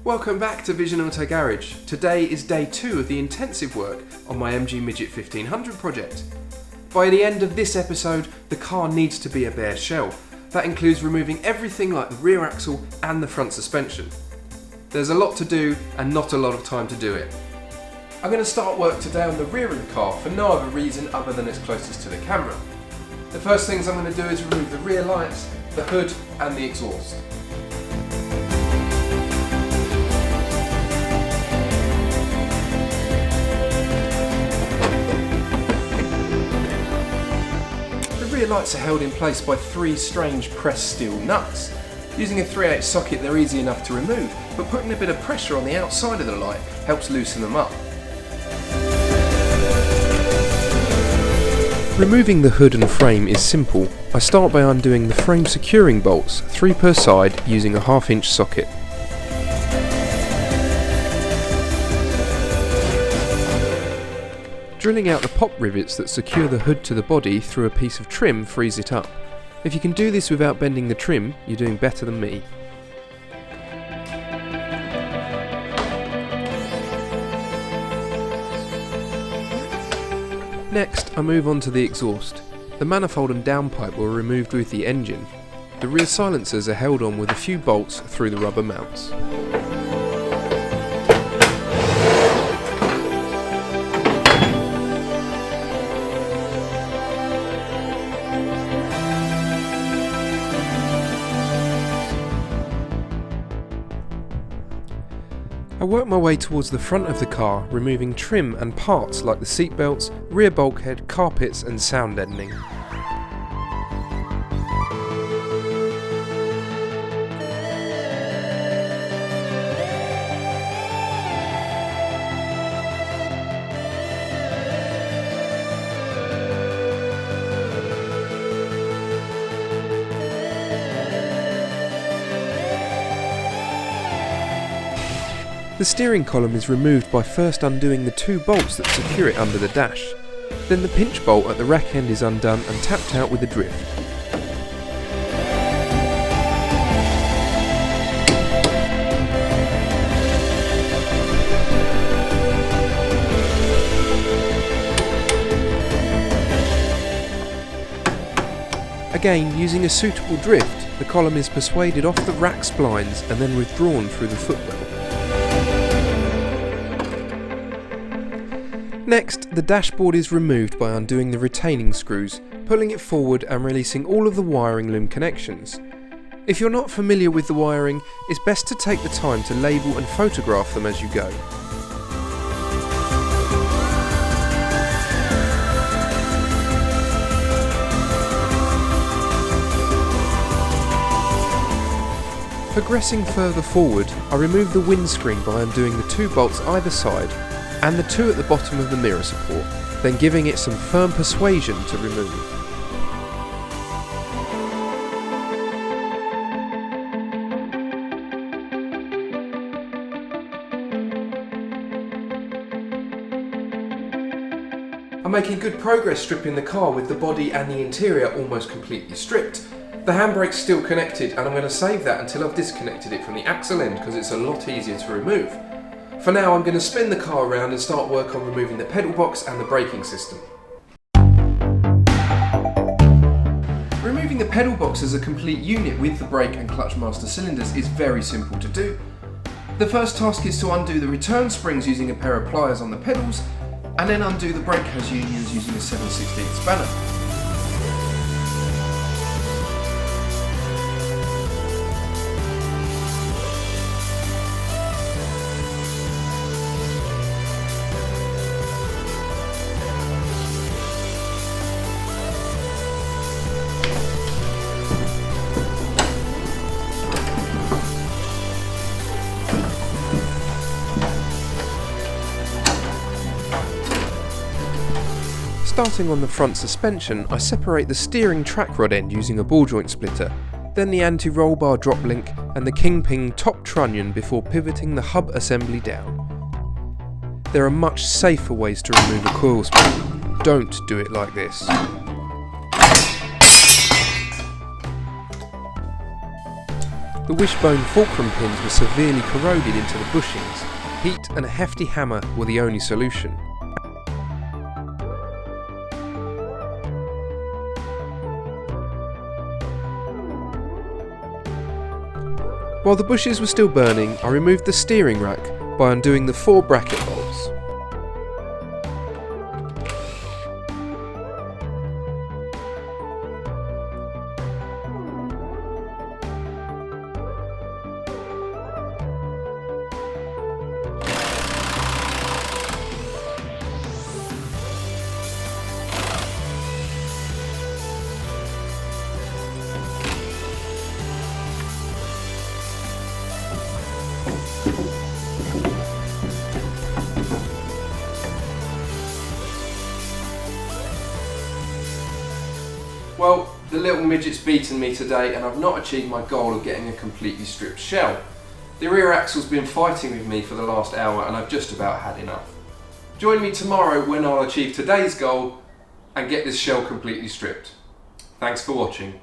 Welcome back to Vision Auto Garage. Today is day 2 of the intensive work on my MG Midget 1500 project. By the end of this episode, the car needs to be a bare shell. That includes removing everything like the rear axle and the front suspension. There's a lot to do and not a lot of time to do it. I'm going to start work today on the rear of the car for no other reason other than it's closest to the camera. The first things I'm going to do is remove the rear lights, the hood and the exhaust. The rear lights are held in place by 3 strange pressed steel nuts. Using a 3/8 socket they're easy enough to remove, but putting a bit of pressure on the outside of the light helps loosen them up. Removing the hood and frame is simple. I start by undoing the frame securing bolts, 3 per side, using a 1/2 inch socket. Drilling out the pop rivets that secure the hood to the body through a piece of trim frees it up. If you can do this without bending the trim, you're doing better than me. Next, I move on to the exhaust. The manifold and downpipe were removed with the engine. The rear silencers are held on with a few bolts through the rubber mounts. I work my way towards the front of the car, removing trim and parts like the seat belts, rear bulkhead, carpets and sound deadening. The steering column is removed by first undoing the 2 bolts that secure it under the dash. Then the pinch bolt at the rack end is undone and tapped out with a drift. Again, using a suitable drift, the column is persuaded off the rack splines and then withdrawn through the footwell. Next, the dashboard is removed by undoing the retaining screws, pulling it forward and releasing all of the wiring loom connections. If you're not familiar with the wiring, it's best to take the time to label and photograph them as you go. Progressing further forward, I remove the windscreen by undoing the 2 bolts either side and the 2 at the bottom of the mirror support, then giving it some firm persuasion to remove. I'm making good progress stripping the car with the body and the interior almost completely stripped. The handbrake's still connected and I'm going to save that until I've disconnected it from the axle end because it's a lot easier to remove. For now, I'm going to spin the car around and start work on removing the pedal box and the braking system. Removing the pedal box as a complete unit with the brake and clutch master cylinders is very simple to do. The first task is to undo the return springs using a pair of pliers on the pedals, and then undo the brake hose unions using a 7/16 spanner. Starting on the front suspension, I separate the steering track rod end using a ball joint splitter, then the anti-roll bar drop link and the kingpin top trunnion before pivoting the hub assembly down. There are much safer ways to remove a coil spring. Don't do it like this. The wishbone fulcrum pins were severely corroded into the bushings. Heat and a hefty hammer were the only solution. While the bushes were still burning, I removed the steering rack by undoing the 4 bracket bolts. Well, the little midget's beaten me today and I've not achieved my goal of getting a completely stripped shell. The rear axle's been fighting with me for the last hour and I've just about had enough. Join me tomorrow when I'll achieve today's goal and get this shell completely stripped. Thanks for watching.